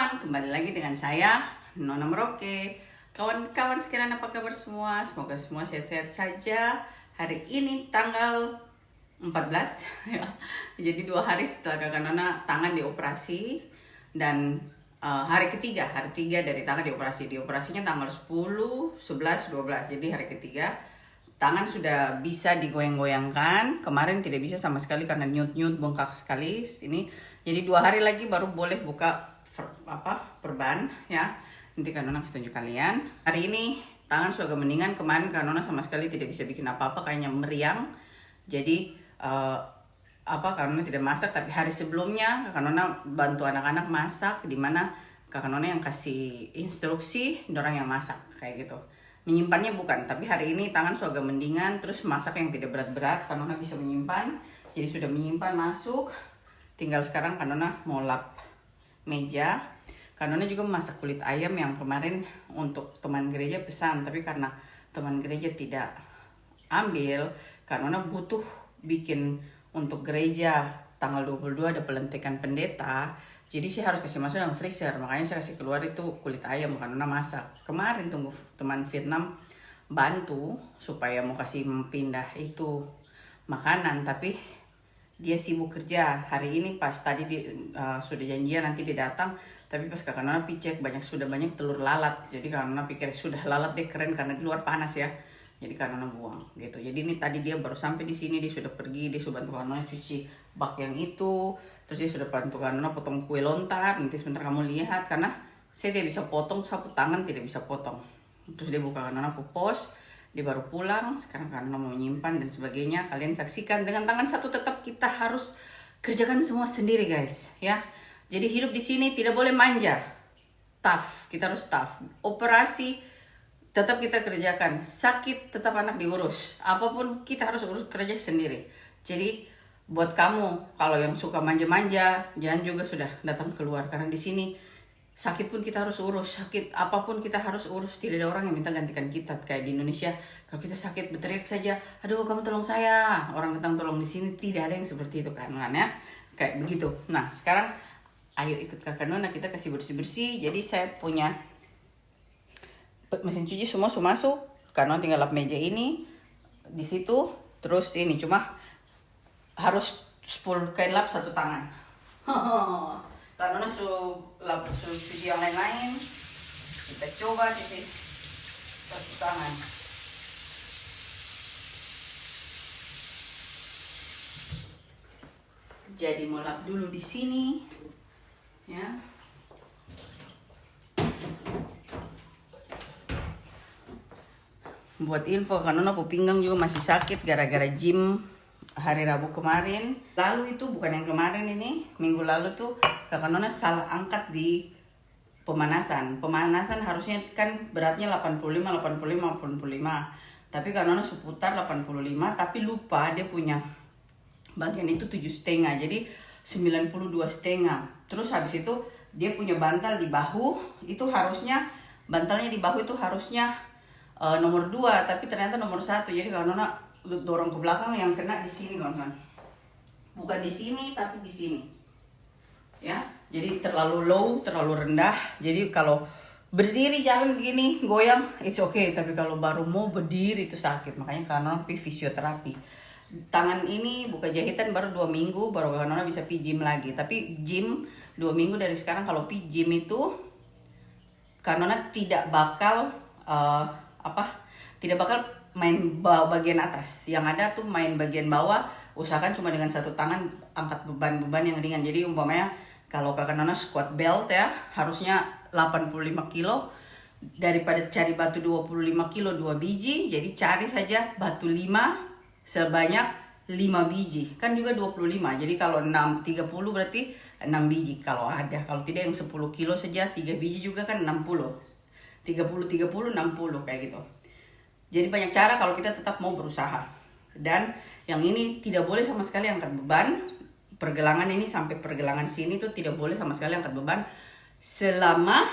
teman-teman, kembali lagi dengan saya Nona Merauke. Kawan-kawan sekalian, apa kabar semua? Semoga semua sehat-sehat saja. Hari ini tanggal 14 ya. Jadi 2 hari setelah kakak Nona tangan dioperasi. Dan hari ketiga dari tangan dioperasi. Dioperasinya tanggal 10, 11, 12. Jadi hari ketiga tangan sudah bisa digoyang-goyangkan. Kemarin tidak bisa sama sekali karena nyut-nyut, bengkak sekali ini. Jadi 2 hari lagi baru boleh buka perban ya. Nanti Kak Nona kasih tunjuk kalian. Hari ini tangan sudah agak mendingan. Kemarin Kak Nona sama sekali tidak bisa bikin apa-apa, kayaknya meriang. Jadi Kak Nona tidak masak, tapi hari sebelumnya Kak Nona bantu anak-anak masak, dimana Kak Nona yang kasih instruksi, dorang yang masak kayak gitu. Menyimpannya bukan, tapi hari ini tangan sudah agak mendingan. Terus masak yang tidak berat-berat, Kak Nona bisa menyimpan. Jadi sudah menyimpan, masuk. Tinggal sekarang Kak Nona mau lap meja. Kak Nona juga masak kulit ayam yang kemarin untuk teman gereja pesan, tapi karena teman gereja tidak ambil, Kak Nona butuh bikin untuk gereja tanggal 22 ada pelantikan pendeta. Jadi saya harus kasih masuk dalam freezer, makanya saya kasih keluar itu kulit ayam. Kak Nona masak. Kemarin tunggu teman Vietnam bantu supaya mau kasih pindah itu makanan, tapi dia sibuk kerja. Hari ini pas tadi sudah janjian nanti dia datang, tapi pas Kak Nona cek sudah banyak telur lalat. Jadi Kak Nona pikir sudah lalat deh, keren karena di luar panas ya. Jadi Kak Nona buang gitu. Jadi ini tadi dia baru sampai di sini, dia sudah pergi, dia sudah bantu Kak Nona cuci bak yang itu. Terus dia sudah bantu Kak Nona potong kue lontar. Nanti sebentar kamu lihat, karena saya tidak bisa potong, sapu tangan tidak bisa potong. Terus dia buka Kak Nona pupos. Dia baru pulang, sekarang Kak Nona mau menyimpan dan sebagainya. Kalian saksikan dengan tangan satu, tetap kita harus kerjakan semua sendiri guys ya. Jadi hidup di sini tidak boleh manja. Tough, kita harus tough. Operasi tetap kita kerjakan. Sakit tetap anak diurus. Apapun kita harus urus kerja sendiri. Jadi buat kamu kalau yang suka manja-manja, jangan juga sudah datang keluar, karena di sini sakit pun kita harus urus, sakit apapun kita harus urus. Tidak ada orang yang minta gantikan kita. Kayak di Indonesia, kalau kita sakit berteriak saja, aduh kamu tolong saya, orang datang tolong. Di sini tidak ada yang seperti itu kan ya, kayak begitu. Nah sekarang ayo ikut Kakak Nona, kita kasih bersih-bersih. Jadi saya punya mesin cuci semua masuk, karena tinggal lap meja ini di situ. Terus ini cuma harus 10 kain lap satu tangan. Karena cuci yang lain-lain, kita coba cuci satu tangan. Jadi mau lap dulu di sini, ya. Buat info, Kak Nona pinggang juga masih sakit gara-gara gym hari Rabu kemarin. Lalu itu bukan yang kemarin, ini minggu lalu tuh Kak Nona salah angkat di pemanasan. Pemanasan harusnya kan beratnya 85, 85, 85. Tapi Kak Nona seputar 85, tapi lupa dia punya bagian itu 7,5, jadi 92,5. Terus habis itu dia punya bantal di bahu, itu harusnya bantalnya di bahu itu harusnya nomor 2, tapi ternyata nomor 1. Jadi Kak Nona dorong ke belakang, yang kena di sini kawan-kawan. Bukan di sini tapi di sini. Ya, jadi terlalu low, terlalu rendah. Jadi kalau berdiri jalan begini goyang it's okay, tapi kalau baru mau berdiri itu sakit. Makanya Kak Nona pergi fisioterapi. Tangan ini buka jahitan baru 2 minggu, baru Kak Nona bisa pergi gym lagi. Tapi gym 2 minggu dari sekarang, kalau pergi gym itu Kak Nona tidak bakal tidak bakal main bagian atas. Yang ada tuh main bagian bawah. Usahakan cuma dengan satu tangan angkat beban-beban yang ringan. Jadi umpamanya kalau Kakak Nona squat belt ya, harusnya 85 kilo. Daripada cari batu 25 kilo 2 biji, jadi cari saja batu 5 sebanyak 5 biji. Kan juga 25. Jadi kalau 30 berarti 6 biji kalau ada. Kalau tidak yang 10 kilo saja 3 biji juga kan 60. 30, 60 kayak gitu. Jadi banyak cara kalau kita tetap mau berusaha. Dan yang ini tidak boleh sama sekali angkat beban. Pergelangan ini sampai pergelangan sini tuh tidak boleh sama sekali angkat beban selama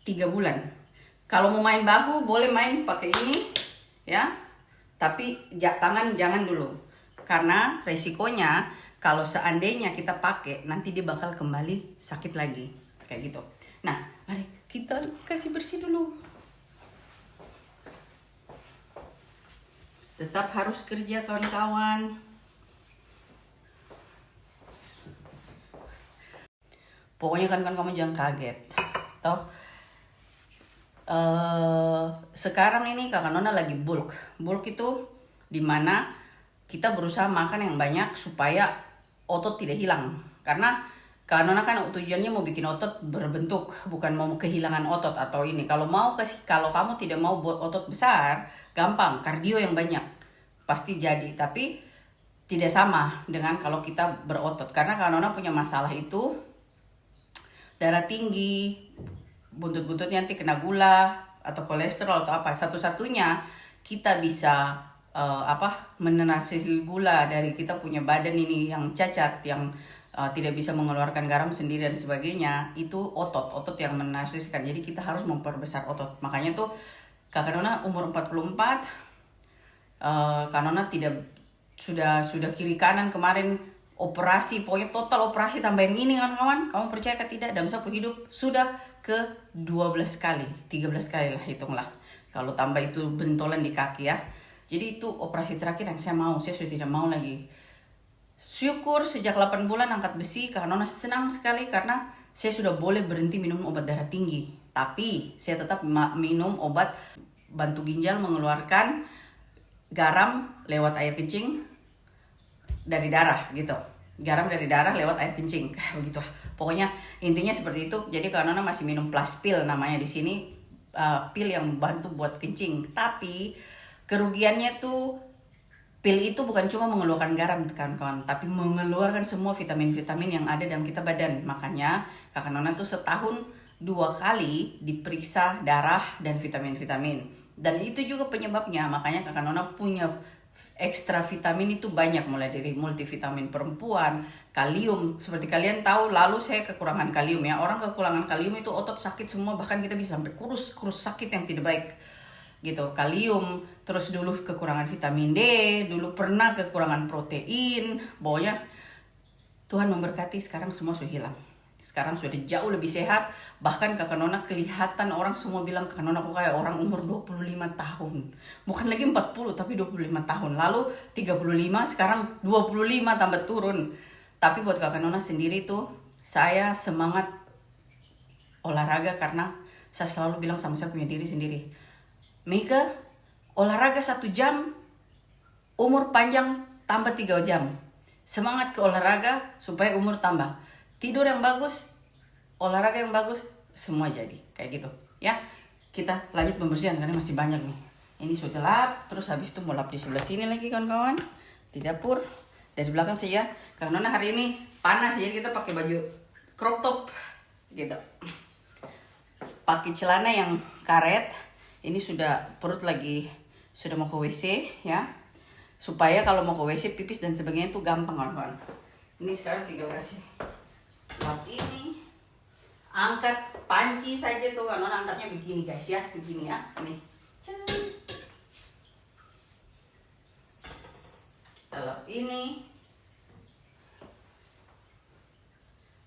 3 bulan. Kalau mau main bahu boleh main pakai ini ya. Tapi tangan jangan dulu. Karena resikonya kalau seandainya kita pakai, nanti dia bakal kembali sakit lagi. Kayak gitu. Nah, mari kita kasih bersih dulu. Tetap harus kerja kawan-kawan. Pokoknya kan kamu jangan kaget. Toh, sekarang ini Kakak Nona lagi bulk. Bulk itu dimana kita berusaha makan yang banyak supaya otot tidak hilang. Karena Kakak Nona kan tujuannya mau bikin otot berbentuk, bukan mau kehilangan otot atau ini. Kalau kamu tidak mau buat otot besar, gampang, kardio yang banyak pasti jadi. Tapi tidak sama dengan kalau kita berotot. Karena Kakak Nona punya masalah itu darah tinggi, buntut-buntutnya nanti kena gula atau kolesterol atau apa. Satu-satunya kita bisa menetralisir gula dari kita punya badan ini yang cacat, yang tidak bisa mengeluarkan garam sendiri dan sebagainya, itu otot yang menarsiskan. Jadi kita harus memperbesar otot. Makanya tuh Kakak Nona umur 44, Kak Nona sudah kiri kanan kemarin operasi, pokoknya total operasi tambah yang ini kan kawan. Kamu percaya atau tidak, dalam satu hidup sudah ke 12 kali, 13 kali lah hitunglah. Kalau tambah itu bentolan di kaki ya. Jadi itu operasi terakhir yang saya mau, saya sudah tidak mau lagi. Syukur sejak 8 bulan angkat besi, Kak Nona senang sekali karena saya sudah boleh berhenti minum obat darah tinggi. Tapi saya tetap minum obat bantu ginjal mengeluarkan garam lewat air kencing dari darah gitu. Garam dari darah lewat air kencing, begitu. Pokoknya intinya seperti itu. Jadi Kak Nona masih minum plus pill namanya di sini, pil yang bantu buat kencing. Tapi kerugiannya tuh pil itu bukan cuma mengeluarkan garam kawan-kawan, tapi mengeluarkan semua vitamin-vitamin yang ada dalam kita badan. Makanya Kakak Nona tuh setahun 2 kali diperiksa darah dan vitamin-vitamin. Dan itu juga penyebabnya, makanya Kakak Nona punya ekstra vitamin itu banyak, mulai dari multivitamin perempuan, kalium. Seperti kalian tahu, lalu saya kekurangan kalium ya. Orang kekurangan kalium itu otot sakit semua, bahkan kita bisa sampai kurus sakit yang tidak baik gitu. Kalium, terus dulu kekurangan vitamin D, dulu pernah kekurangan protein. Pokoknya Tuhan memberkati, sekarang semua sudah hilang. Sekarang sudah jauh lebih sehat. Bahkan Kakak Nona kelihatan, orang semua bilang Kakak Nona kok kayak orang umur 25 tahun. Bukan lagi 40 tapi 25 tahun. Lalu 35, sekarang 25 tambah turun. Tapi buat Kakak Nona sendiri tuh, saya semangat olahraga karena saya selalu bilang sama saya punya diri sendiri, Mika, olahraga 1 jam, umur panjang tambah 3 jam. Semangat ke olahraga supaya umur tambah. Tidur yang bagus, olahraga yang bagus, semua jadi. Kayak gitu ya. Kita lanjut pembersihan karena masih banyak nih. Ini sudah lap, terus habis itu mau lap di sebelah sini lagi kawan-kawan. Di dapur. Dari belakang sih ya. Karena hari ini panas jadi kita pakai baju crop top gitu. Pakai celana yang karet. Ini perut lagi sudah mau ke WC ya. Supaya kalau mau ke WC pipis dan sebagainya itu gampang kawan-kawan. Ini sekarang tinggal kasih lap ini. Angkat panci saja tuh kan, angkatnya begini guys ya, begini ya. Nih. Kita lap ini.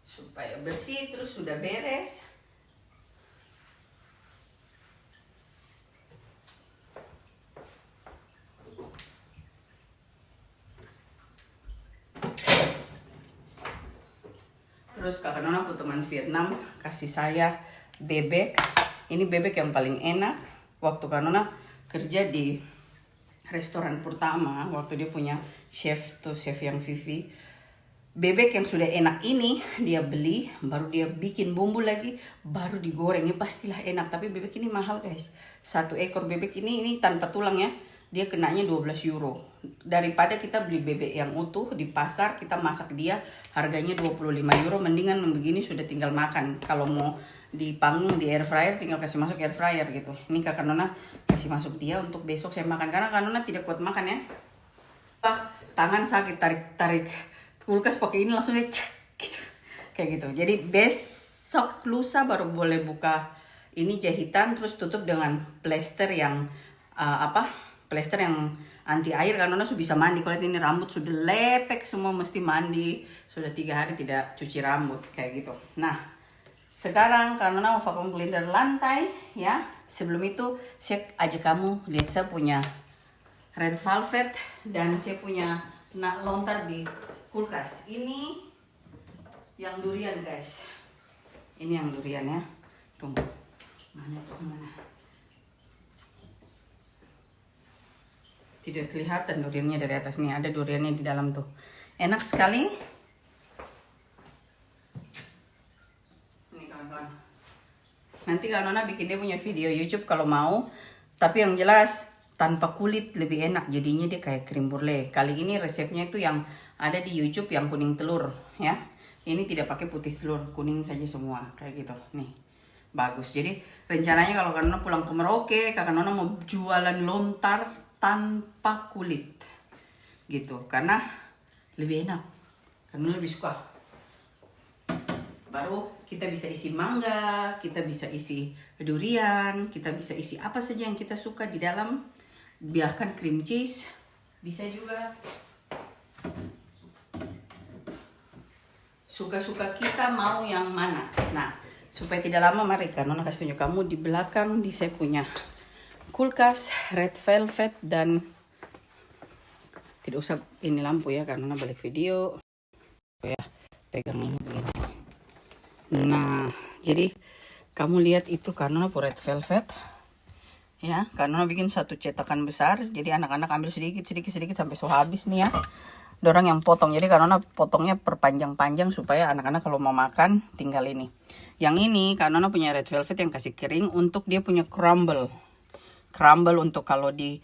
Supaya bersih, terus sudah beres. Terus Kakak Nona pun teman Vietnam kasih saya bebek. Ini bebek yang paling enak. Waktu Kak Nona kerja di restoran pertama, waktu dia punya chef yang Vivi, bebek yang sudah enak ini dia beli, baru dia bikin bumbu lagi, baru digoreng. Ini pastilah enak. Tapi bebek ini mahal guys. 1 ekor bebek ini tanpa tulang ya, dia kenanya 12 euro. Daripada kita beli bebek yang utuh di pasar, kita masak dia harganya 25 euro. Mendingan begini sudah tinggal makan. Kalau mau dipanggang di air fryer, tinggal kasih masuk air fryer gitu. Ini Kakak Nona kasih masuk dia untuk besok saya makan. Karena Kakak Nona tidak kuat makan ya. Tangan sakit, tarik kulkas pakai ini langsung dia gitu. Kayak gitu. Jadi besok lusa baru boleh buka ini jahitan, terus tutup dengan plester yang plester yang anti air karena sudah bisa mandi. Kalau ini rambut sudah lepek semua, mesti mandi. Sudah 3 hari tidak cuci rambut kayak gitu. Nah, sekarang karena mau vacuum cleaner lantai ya. Sebelum itu saya ajak kamu lihat saya punya red velvet dan saya punya lontar di kulkas. Ini yang durian guys. Ini yang durian ya. Tunggu. Mana tuh mana? Tidak kelihatan duriannya dari atas nih. Ada duriannya di dalam tuh. Enak sekali. Ini kawan-kawan. Nanti Kak Nona bikin dia punya video YouTube kalau mau. Tapi yang jelas tanpa kulit lebih enak. Jadinya dia kayak krim brulee. Kali ini resepnya itu yang ada di YouTube yang kuning telur ya. Ini tidak pakai putih telur, kuning saja semua kayak gitu. Nih. Bagus. Jadi rencananya kalau Kak Nona pulang ke Merauke, Kak Nona mau jualan lontar tanpa kulit. Gitu. Karena lebih enak. Karena lebih suka. Baru kita bisa isi mangga, kita bisa isi durian, kita bisa isi apa saja yang kita suka di dalam. Biarkan cream cheese. Bisa juga. Suka-suka kita mau yang mana. Nah, supaya tidak lama, mari Kak Nona kasih tunjuk kamu di belakang di saya punya kulkas red velvet dan tidak usah ini lampu ya karena Nona balik video ya, pegang ini begini. Nah, jadi kamu lihat itu karena Nona red velvet ya, karena Nona bikin satu cetakan besar, jadi anak-anak ambil sedikit sampai so habis nih ya. Dorang yang potong, jadi karena potongnya perpanjang-panjang supaya anak-anak kalau mau makan tinggal ini. Yang ini karena punya red velvet yang kasih kering untuk dia punya crumble untuk kalau di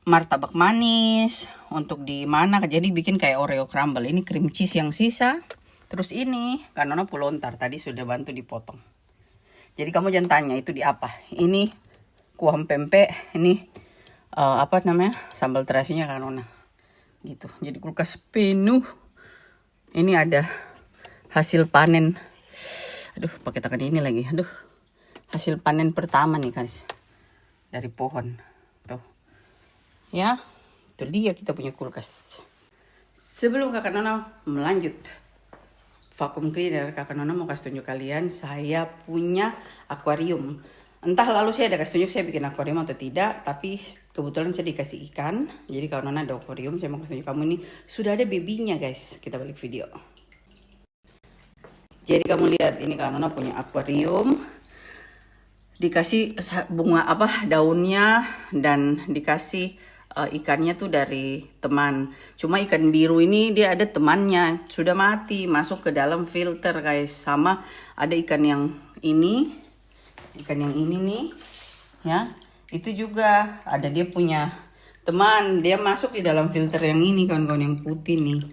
martabak manis, untuk di mana jadi bikin kayak Oreo crumble. Ini cream cheese yang sisa. Terus ini karena pulontar tadi sudah bantu dipotong. Jadi kamu jangan tanya itu di apa. Ini kuah pempek, ini apa namanya, sambal terasinya karena gitu. Jadi kulkas penuh. Ini ada hasil panen. Aduh, pakai tangan ini lagi. Aduh. Hasil panen pertama nih, guys. Dari pohon. Tuh. Ya. Itu dia kita punya kulkas. Sebelum Kakak Nona melanjut vacuum cleaner, Kakak Nona mau kasih tunjuk kalian saya punya akuarium. Entah lalu saya ada kasih tunjuk saya bikin akuarium atau tidak, tapi kebetulan saya dikasih ikan. Jadi kalau Nona ada akuarium, saya mau kasih tunjuk kamu ini sudah ada babynya guys. Kita balik video. Jadi kamu lihat ini kalau Nona punya akuarium, dikasih bunga apa daunnya dan dikasih ikannya tuh dari teman. Cuma ikan biru ini dia ada temannya sudah mati masuk ke dalam filter guys. Sama ada ikan yang ini. Ikan yang ini nih, ya, itu juga ada dia punya teman, dia masuk di dalam filter yang ini kawan-kawan yang putih nih,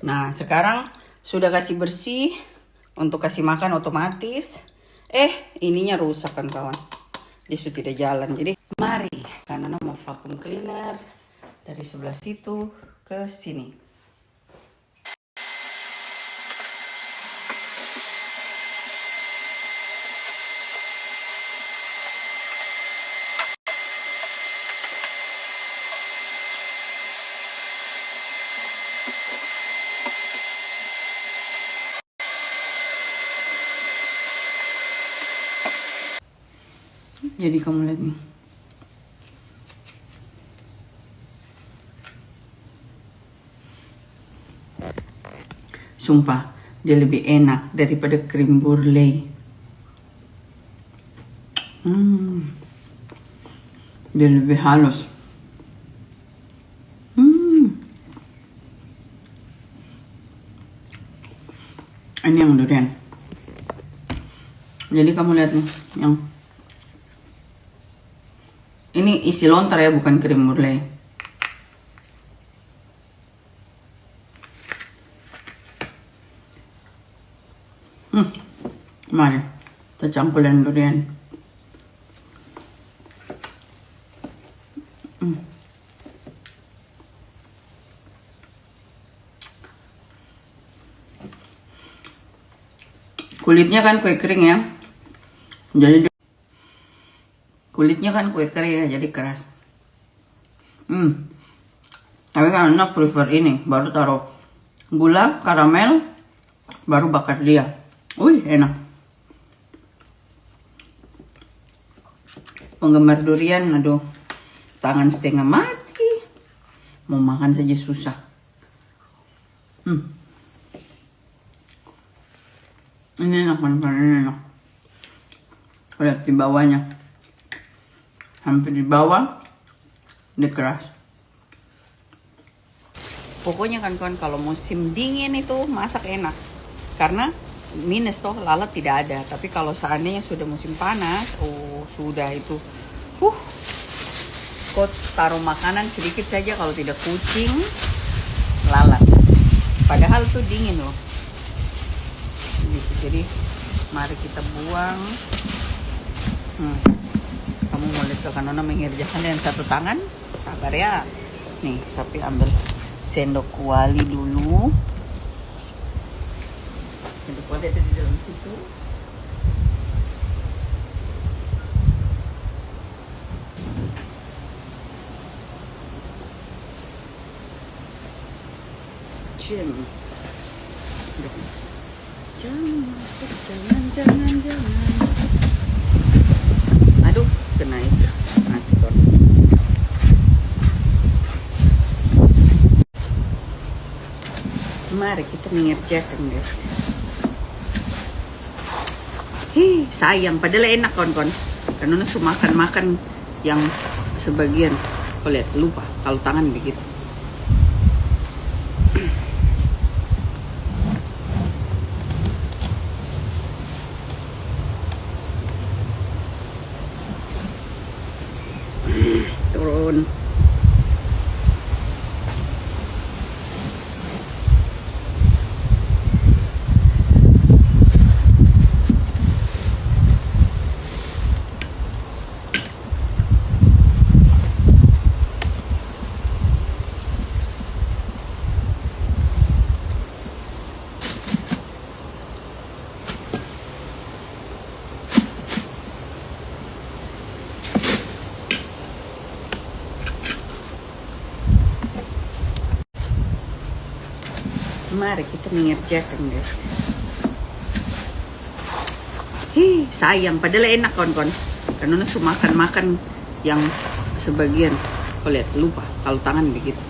Nah sekarang sudah kasih bersih untuk kasih makan otomatis, ininya rusak kan kawan, dia sudah tidak jalan. Jadi mari, karena mau vacuum cleaner dari sebelah situ ke sini. Jadi kamu lihat nih. Sumpah, dia lebih enak daripada krim brulee. Dia lebih halus. Ini yang durian. Jadi kamu lihat nih, yang ini isi lontar ya, bukan krim brulee. Mari kita campur dengan durian. Kulitnya kan kue kering ya, jadi Kulitnya kan kue kering ya, jadi keras. Tapi kan anak prefer ini, baru taruh gula, karamel, baru bakar dia. Wih, enak. Penggemar durian, aduh, tangan setengah mati. Mau makan saja susah. Ini enak, ini enak. Lihat di bawahnya. Hampir di bawah, dia keras. Pokoknya kan kalau musim dingin itu masak enak. Karena minus toh, lalat tidak ada. Tapi kalau seandainya sudah musim panas, oh sudah itu. Kok taruh makanan sedikit saja, kalau tidak kucing, lalat. Padahal tuh dingin loh. Gitu. Jadi mari kita buang. Kamu mau lihat ke kanona mengerjakan dengan satu tangan? Sabar ya. Nih, Sapi ambil sendok kuali dulu. Sendok kuali ada di dalam situ. Jangan. Aduh, kena itu. Mari kita mengerjakan, guys. Sayang, padahal enak kon. Karena sudah makan yang sebagian. Kau lihat, lupa kalau tangan begitu. Turun. Mari kita mengerjakan, guys. Sayang, padahal enak kon. Karena sudah makan yang sebagian. Kau lihat, lupa kalau tangan begitu.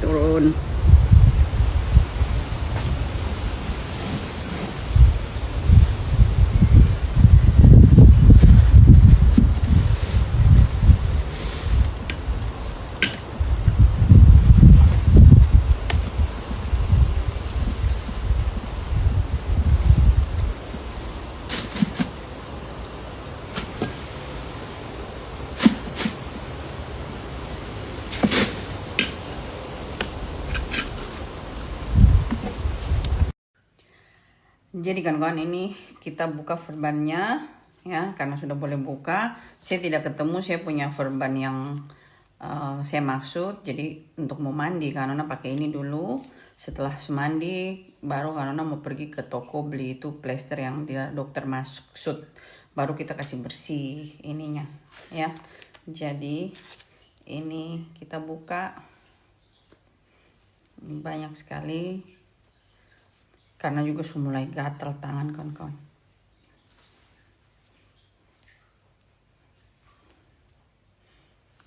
Turun. Jadi kawan-kawan, ini kita buka verbannya ya, karena sudah boleh buka. Saya tidak ketemu saya punya verban yang saya maksud. Jadi untuk mau mandi Kanona pakai ini dulu. Setelah mandi baru Kanona mau pergi ke toko beli itu plester yang dia dokter maksud. Baru kita kasih bersih ininya ya. Jadi ini kita buka, banyak sekali. Karena juga sudah mulai gatal tangan kawan-kawan.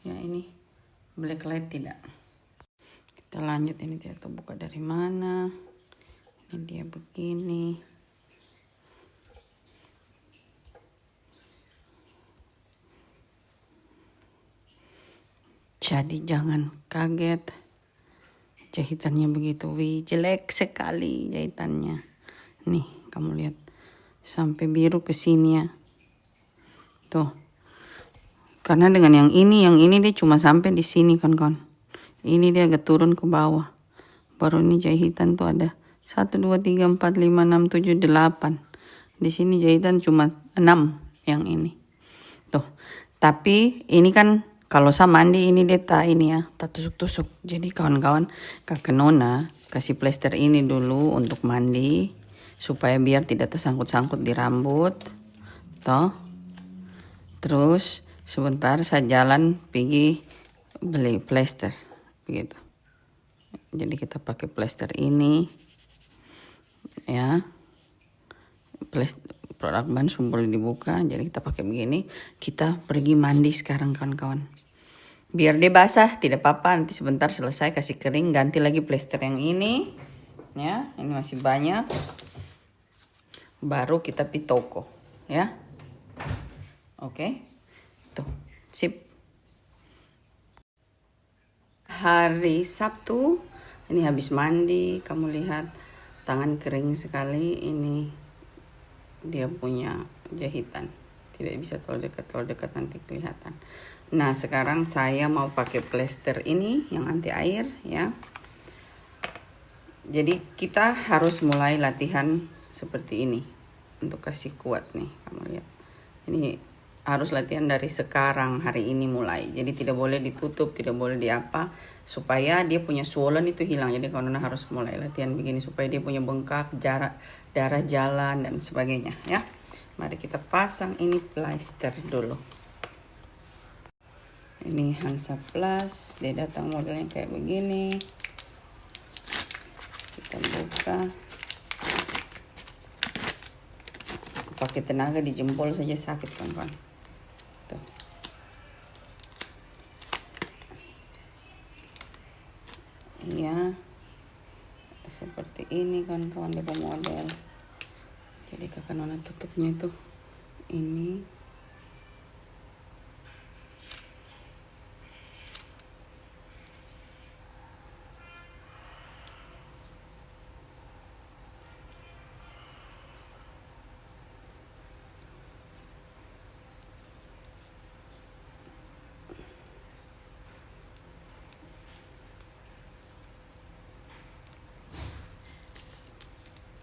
Ya ini black light tidak. Kita lanjut, ini kita buka dari mana. Ini dia begini. Jadi jangan kaget. Jahitannya begitu, jelek sekali jahitannya. Nih, kamu lihat. Sampai biru ke sini ya. Tuh. Karena dengan yang ini dia cuma sampai di sini kan. Ini dia agak turun ke bawah. Baru ini jahitan tuh ada 1, 2, 3, 4, 5, 6, 7, 8. Di sini jahitan cuma 6 yang ini. Tuh. Tapi ini kan kalau saya mandi ini dia tak ini ya, tak tusuk-tusuk. Jadi kawan-kawan, kakak Nona kasih plester ini dulu untuk mandi supaya biar tidak tersangkut-sangkut di rambut. Toh. Terus sebentar saya jalan pergi beli plester begitu. Jadi kita pakai plester ini ya. Produk ban boleh dibuka, jadi kita pakai begini. Kita pergi mandi sekarang kawan-kawan, biar dia basah tidak apa-apa, nanti sebentar selesai kasih kering ganti lagi plester yang ini ya. Ini masih banyak, baru kita pergi toko ya. Oke, tuh sip. Hari Sabtu ini habis mandi, kamu lihat tangan kering sekali. Ini dia punya jahitan, tidak bisa terlalu dekat nanti kelihatan. Nah sekarang saya mau pakai plester ini yang anti air ya. Jadi kita harus mulai latihan seperti ini untuk kasih kuat nih, kamu lihat. Ini harus latihan dari sekarang, hari ini mulai. Jadi tidak boleh ditutup, tidak boleh diapa, supaya dia punya swollen itu hilang. Jadi Nona harus mulai latihan begini supaya dia punya bengkak, darah jalan dan sebagainya ya. Mari kita pasang ini plester dulu. Ini Hansa Plus, dia datang modelnya kayak begini. Kita buka. Pakai tenaga di jempol saja sakit kawan-kawan. Tuh. Iya. Seperti ini kawan-kawan dia model. Jadi kakak Nona tutupnya itu ini.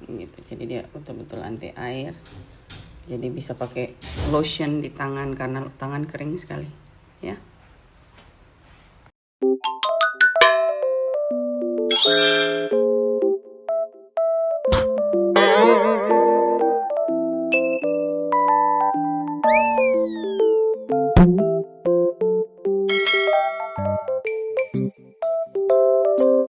Gitu, jadi dia betul-betul anti air. Jadi bisa pakai lotion di tangan karena tangan kering sekali ya.